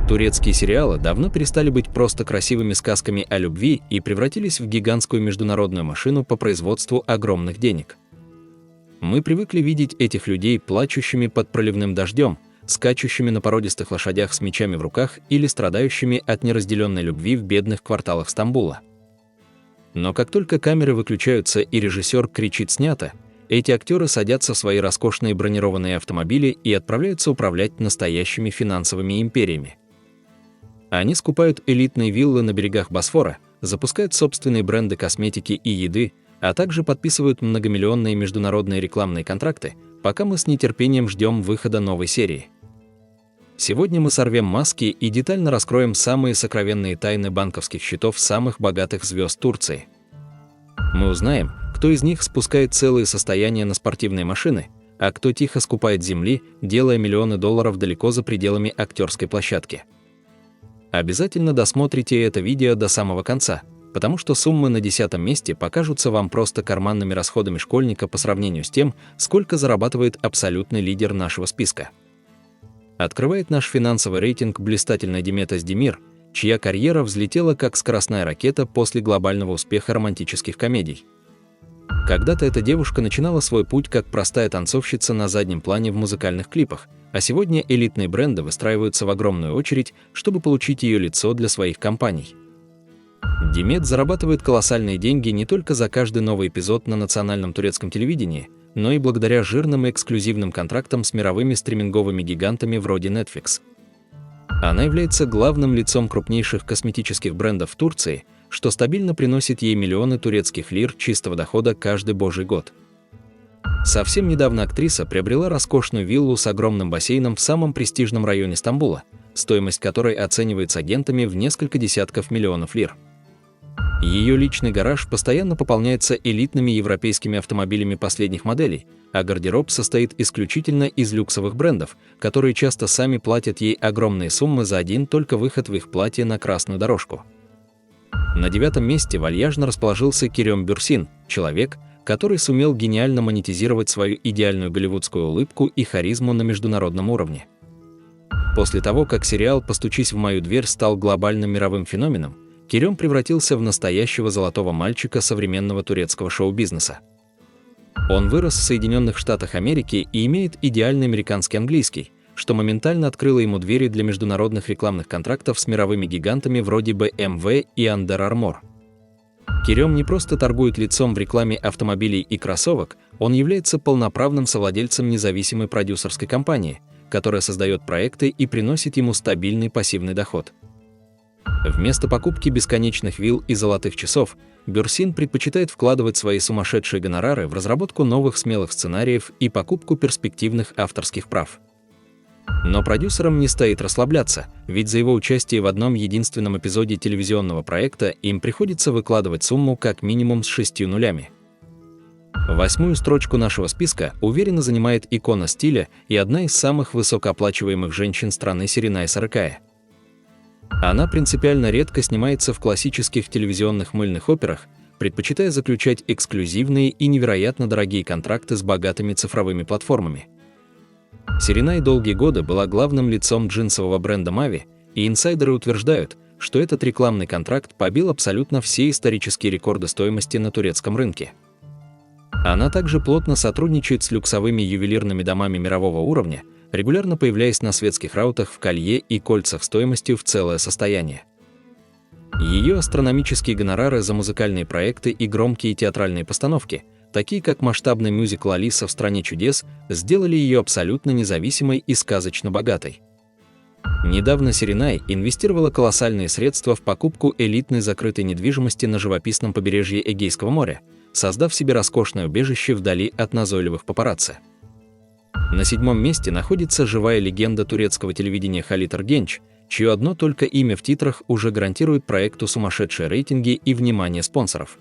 Турецкие сериалы давно перестали быть просто красивыми сказками о любви и превратились в гигантскую международную машину по производству огромных денег. Мы привыкли видеть этих людей плачущими под проливным дождем, скачущими на породистых лошадях с мечами в руках или страдающими от неразделенной любви в бедных кварталах Стамбула. Но как только камеры выключаются и режиссер кричит «снято», эти актеры садятся в свои роскошные бронированные автомобили и отправляются управлять настоящими финансовыми империями. Они скупают элитные виллы на берегах Босфора, запускают собственные бренды косметики и еды, а также подписывают многомиллионные международные рекламные контракты, пока мы с нетерпением ждем выхода новой серии. Сегодня мы сорвем маски и детально раскроем самые сокровенные тайны банковских счетов самых богатых звезд Турции. Мы узнаем, кто из них спускает целые состояния на спортивные машины, а кто тихо скупает земли, делая миллионы долларов далеко за пределами актерской площадки. Обязательно досмотрите это видео до самого конца, потому что суммы на 10-м месте покажутся вам просто карманными расходами школьника по сравнению с тем, сколько зарабатывает абсолютный лидер нашего списка. Открывает наш финансовый рейтинг блистательная Demet Özdemir, чья карьера взлетела как скоростная ракета после глобального успеха романтических комедий. Когда-то эта девушка начинала свой путь как простая танцовщица на заднем плане в музыкальных клипах, а сегодня элитные бренды выстраиваются в огромную очередь, чтобы получить ее лицо для своих компаний. Demet зарабатывает колоссальные деньги не только за каждый новый эпизод на национальном турецком телевидении, но и благодаря жирным и эксклюзивным контрактам с мировыми стриминговыми гигантами вроде Netflix. Она является главным лицом крупнейших косметических брендов в Турции, что стабильно приносит ей миллионы турецких лир чистого дохода каждый божий год. Совсем недавно актриса приобрела роскошную виллу с огромным бассейном в самом престижном районе Стамбула, стоимость которой оценивается агентами в несколько десятков миллионов лир. Ее личный гараж постоянно пополняется элитными европейскими автомобилями последних моделей, а гардероб состоит исключительно из люксовых брендов, которые часто сами платят ей огромные суммы за один только выход в их платье на красную дорожку. На 9-м месте вальяжно расположился Керем Бюрсин, человек, который сумел гениально монетизировать свою идеальную голливудскую улыбку и харизму на международном уровне. После того, как сериал «Постучись в мою дверь» стал глобальным мировым феноменом, Керем превратился в настоящего золотого мальчика современного турецкого шоу-бизнеса. Он вырос в Соединенных Штатах Америки и имеет идеальный американский английский, что моментально открыло ему двери для международных рекламных контрактов с мировыми гигантами вроде BMW и Under Armour. Керем не просто торгует лицом в рекламе автомобилей и кроссовок, он является полноправным совладельцем независимой продюсерской компании, которая создает проекты и приносит ему стабильный пассивный доход. Вместо покупки бесконечных вилл и золотых часов, Бюрсин предпочитает вкладывать свои сумасшедшие гонорары в разработку новых смелых сценариев и покупку перспективных авторских прав. Но продюсерам не стоит расслабляться, ведь за его участие в одном единственном эпизоде телевизионного проекта им приходится выкладывать сумму как минимум с 6 нулями. 8-ю строчку нашего списка уверенно занимает икона стиля и одна из самых высокооплачиваемых женщин страны Серенай Сарыкая. Она принципиально редко снимается в классических телевизионных мыльных операх, предпочитая заключать эксклюзивные и невероятно дорогие контракты с богатыми цифровыми платформами. Серенай долгие годы была главным лицом джинсового бренда Mavi, и инсайдеры утверждают, что этот рекламный контракт побил абсолютно все исторические рекорды стоимости на турецком рынке. Она также плотно сотрудничает с люксовыми ювелирными домами мирового уровня, регулярно появляясь на светских раутах в колье и кольцах стоимостью в целое состояние. Ее астрономические гонорары за музыкальные проекты и громкие театральные постановки, такие как масштабный мюзикл «Алиса в стране чудес», сделали ее абсолютно независимой и сказочно богатой. Недавно Серенай инвестировала колоссальные средства в покупку элитной закрытой недвижимости на живописном побережье Эгейского моря, создав себе роскошное убежище вдали от назойливых папарацци. На 7-м месте находится живая легенда турецкого телевидения Халит Эргенч, чье одно только имя в титрах уже гарантирует проекту сумасшедшие рейтинги и внимание спонсоров.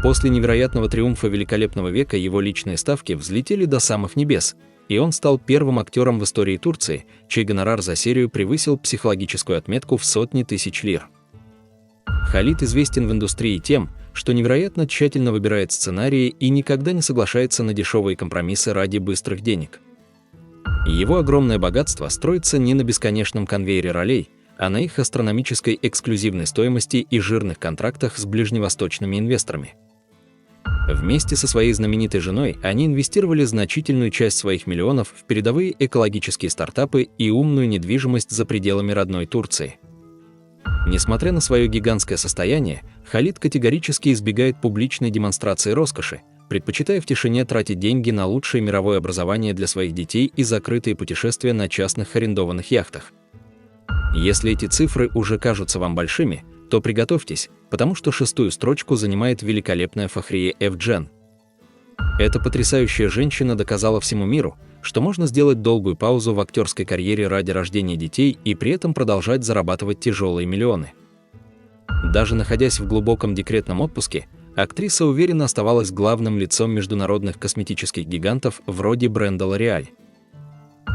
После невероятного триумфа «Великолепного века» его личные ставки взлетели до самых небес, и он стал первым актером в истории Турции, чей гонорар за серию превысил психологическую отметку в сотни тысяч лир. Халит известен в индустрии тем, что невероятно тщательно выбирает сценарии и никогда не соглашается на дешевые компромиссы ради быстрых денег. Его огромное богатство строится не на бесконечном конвейере ролей, а на их астрономической эксклюзивной стоимости и жирных контрактах с ближневосточными инвесторами. Вместе со своей знаменитой женой они инвестировали значительную часть своих миллионов в передовые экологические стартапы и умную недвижимость за пределами родной Турции. Несмотря на свое гигантское состояние, Халид категорически избегает публичной демонстрации роскоши, предпочитая в тишине тратить деньги на лучшее мировое образование для своих детей и закрытые путешествия на частных арендованных яхтах. Если эти цифры уже кажутся вам большими, то приготовьтесь, потому что 6-ю строчку занимает великолепная Фахрие Эвджен. Эта потрясающая женщина доказала всему миру, что можно сделать долгую паузу в актерской карьере ради рождения детей и при этом продолжать зарабатывать тяжелые миллионы. Даже находясь в глубоком декретном отпуске, актриса уверенно оставалась главным лицом международных косметических гигантов вроде бренда L'Oréal.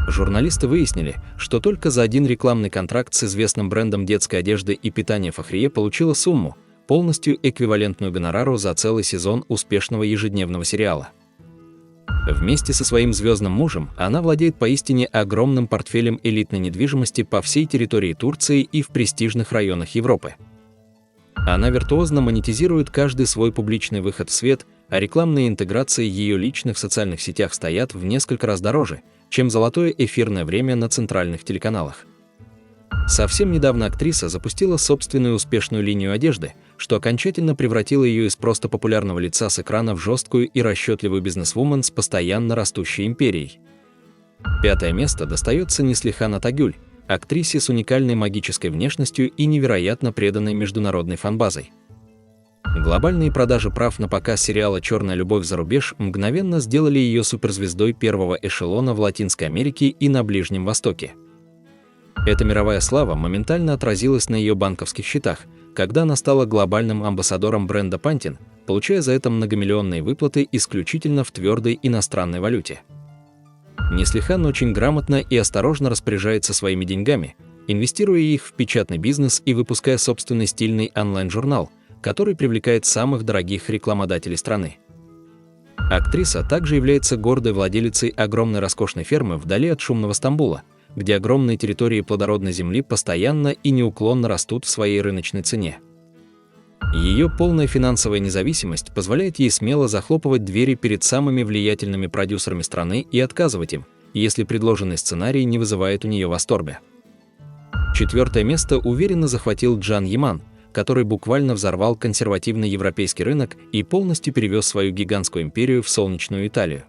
Журналисты выяснили, что только за один рекламный контракт с известным брендом детской одежды и питания Фахрие получила сумму, полностью эквивалентную гонорару за целый сезон успешного ежедневного сериала. Вместе со своим звездным мужем она владеет поистине огромным портфелем элитной недвижимости по всей территории Турции и в престижных районах Европы. Она виртуозно монетизирует каждый свой публичный выход в свет, а рекламные интеграции ее личных социальных сетях стоят в несколько раз дороже, чем золотое эфирное время на центральных телеканалах. Совсем недавно актриса запустила собственную успешную линию одежды, что окончательно превратило ее из просто популярного лица с экрана в жесткую и расчетливую бизнесвумен с постоянно растущей империей. 5-е место достается Неслихан Атагюль, актрисе с уникальной магической внешностью и невероятно преданной международной фан-базой. Глобальные продажи прав на показ сериала «Черная любовь за рубеж» мгновенно сделали ее суперзвездой первого эшелона в Латинской Америке и на Ближнем Востоке. Эта мировая слава моментально отразилась на ее банковских счетах, когда она стала глобальным амбассадором бренда Pantene, получая за это многомиллионные выплаты исключительно в твердой иностранной валюте. Неслихан очень грамотно и осторожно распоряжается своими деньгами, инвестируя их в печатный бизнес и выпуская собственный стильный онлайн-журнал, который привлекает самых дорогих рекламодателей страны. Актриса также является гордой владелицей огромной роскошной фермы вдали от шумного Стамбула, где огромные территории плодородной земли постоянно и неуклонно растут в своей рыночной цене. Ее полная финансовая независимость позволяет ей смело захлопывать двери перед самыми влиятельными продюсерами страны и отказывать им, если предложенный сценарий не вызывает у нее восторга. 4-е место уверенно захватил Джан Яман, который буквально взорвал консервативный европейский рынок и полностью перевез свою гигантскую империю в солнечную Италию.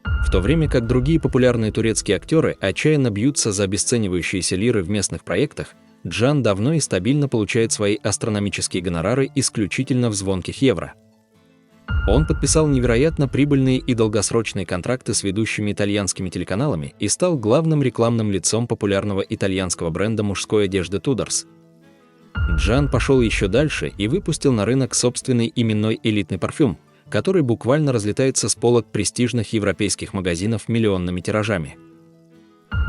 В то время как другие популярные турецкие актеры отчаянно бьются за обесценивающиеся лиры в местных проектах, Джан давно и стабильно получает свои астрономические гонорары исключительно в звонких евро. Он подписал невероятно прибыльные и долгосрочные контракты с ведущими итальянскими телеканалами и стал главным рекламным лицом популярного итальянского бренда мужской одежды Tudors. Джан пошел еще дальше и выпустил на рынок собственный именной элитный парфюм, который буквально разлетается с полок престижных европейских магазинов миллионными тиражами.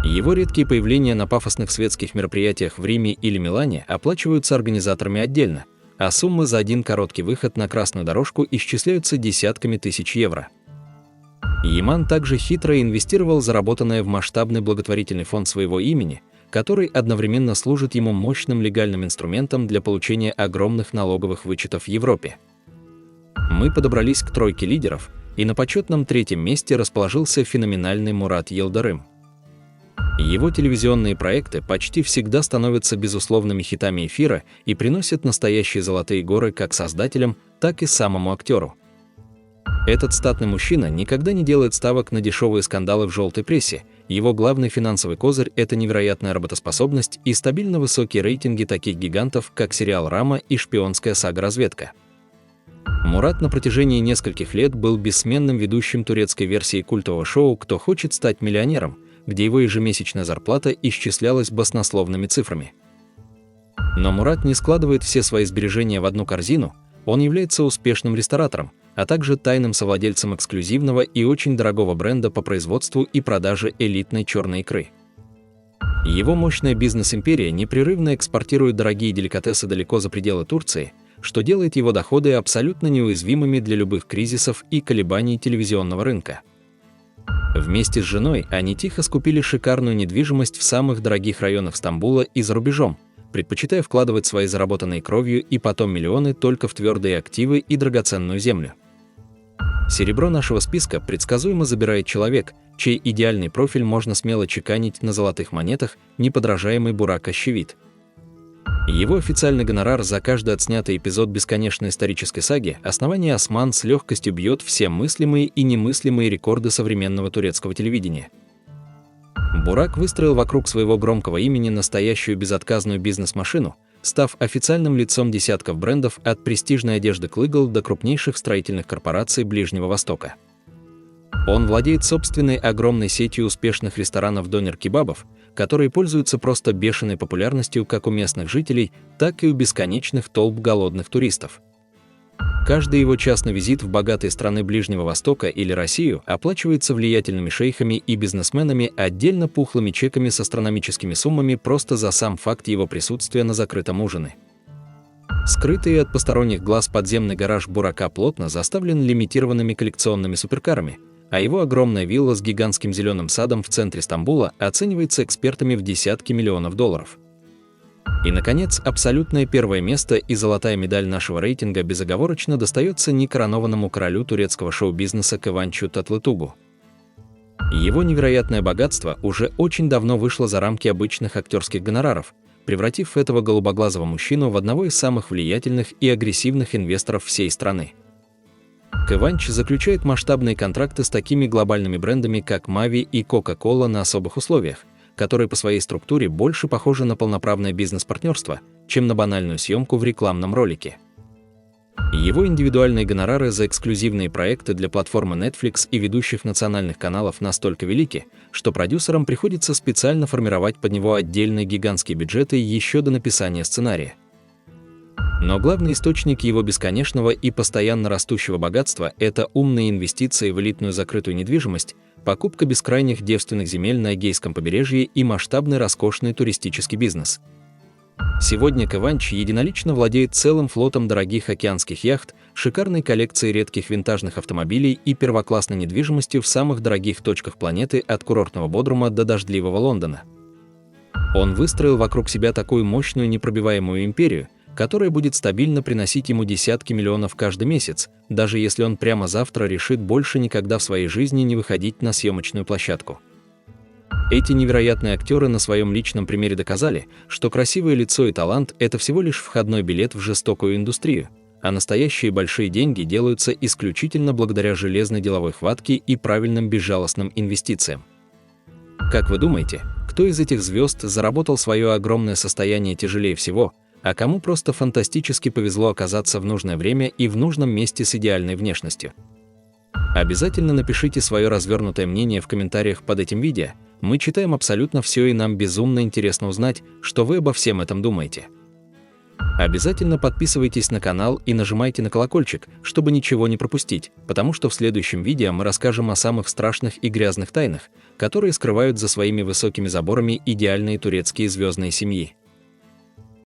Его редкие появления на пафосных светских мероприятиях в Риме или Милане оплачиваются организаторами отдельно, а суммы за один короткий выход на красную дорожку исчисляются десятками тысяч евро. Яман также хитро инвестировал заработанное в масштабный благотворительный фонд своего имени, который одновременно служит ему мощным легальным инструментом для получения огромных налоговых вычетов в Европе. Мы подобрались к тройке лидеров, и на почетном 3-м месте расположился феноменальный Мурат Йылдырым. Его телевизионные проекты почти всегда становятся безусловными хитами эфира и приносят настоящие золотые горы как создателям, так и самому актеру. Этот статный мужчина никогда не делает ставок на дешевые скандалы в желтой прессе, его главный финансовый козырь – это невероятная работоспособность и стабильно высокие рейтинги таких гигантов, как сериал «Рама» и шпионская сага «Разведка». Мурат на протяжении нескольких лет был бессменным ведущим турецкой версии культового шоу «Кто хочет стать миллионером», где его ежемесячная зарплата исчислялась баснословными цифрами. Но Мурат не складывает все свои сбережения в одну корзину, он является успешным ресторатором, а также тайным совладельцем эксклюзивного и очень дорогого бренда по производству и продаже элитной черной икры. Его мощная бизнес-империя непрерывно экспортирует дорогие деликатесы далеко за пределы Турции, что делает его доходы абсолютно неуязвимыми для любых кризисов и колебаний телевизионного рынка. Вместе с женой они тихо скупили шикарную недвижимость в самых дорогих районах Стамбула и за рубежом, предпочитая вкладывать свои заработанные кровью и потом миллионы только в твердые активы и драгоценную землю. Серебро нашего списка предсказуемо забирает человек, чей идеальный профиль можно смело чеканить на золотых монетах, неподражаемый Бурак Озчивит. Его официальный гонорар за каждый отснятый эпизод бесконечной исторической саги «Основание Осман» с легкостью бьет все мыслимые и немыслимые рекорды современного турецкого телевидения. Бурак выстроил вокруг своего громкого имени настоящую безотказную бизнес-машину, став официальным лицом десятков брендов от престижной одежды Клыгл до крупнейших строительных корпораций Ближнего Востока. Он владеет собственной огромной сетью успешных ресторанов-донер-кебабов, которые пользуются просто бешеной популярностью как у местных жителей, так и у бесконечных толп голодных туристов. Каждый его частный визит в богатые страны Ближнего Востока или Россию оплачивается влиятельными шейхами и бизнесменами отдельно пухлыми чеками с астрономическими суммами просто за сам факт его присутствия на закрытом ужине. Скрытый от посторонних глаз подземный гараж Бурака плотно заставлен лимитированными коллекционными суперкарами, а его огромная вилла с гигантским зеленым садом в центре Стамбула оценивается экспертами в десятки миллионов долларов. И, наконец, абсолютное первое место и золотая медаль нашего рейтинга безоговорочно достается некоронованному королю турецкого шоу-бизнеса Кыванчу Татлытугу. Его невероятное богатство уже очень давно вышло за рамки обычных актерских гонораров, превратив этого голубоглазого мужчину в одного из самых влиятельных и агрессивных инвесторов всей страны. Кыванч заключает масштабные контракты с такими глобальными брендами, как Mavi и Coca-Cola на особых условиях, которые по своей структуре больше похожи на полноправное бизнес-партнерство, чем на банальную съемку в рекламном ролике. Его индивидуальные гонорары за эксклюзивные проекты для платформы Netflix и ведущих национальных каналов настолько велики, что продюсерам приходится специально формировать под него отдельные гигантские бюджеты еще до написания сценария. Но главный источник его бесконечного и постоянно растущего богатства – это умные инвестиции в элитную закрытую недвижимость, покупка бескрайних девственных земель на Эгейском побережье и масштабный роскошный туристический бизнес. Сегодня Кыванч единолично владеет целым флотом дорогих океанских яхт, шикарной коллекцией редких винтажных автомобилей и первоклассной недвижимостью в самых дорогих точках планеты от курортного Бодрума до дождливого Лондона. Он выстроил вокруг себя такую мощную непробиваемую империю, которая будет стабильно приносить ему десятки миллионов каждый месяц, даже если он прямо завтра решит больше никогда в своей жизни не выходить на съемочную площадку. Эти невероятные актеры на своем личном примере доказали, что красивое лицо и талант – это всего лишь входной билет в жестокую индустрию, а настоящие большие деньги делаются исключительно благодаря железной деловой хватке и правильным безжалостным инвестициям. Как вы думаете, кто из этих звезд заработал свое огромное состояние тяжелее всего, а кому просто фантастически повезло оказаться в нужное время и в нужном месте с идеальной внешностью? Обязательно напишите свое развернутое мнение в комментариях под этим видео. Мы читаем абсолютно все, и нам безумно интересно узнать, что вы обо всем этом думаете. Обязательно подписывайтесь на канал и нажимайте на колокольчик, чтобы ничего не пропустить, потому что в следующем видео мы расскажем о самых страшных и грязных тайнах, которые скрывают за своими высокими заборами идеальные турецкие звездные семьи.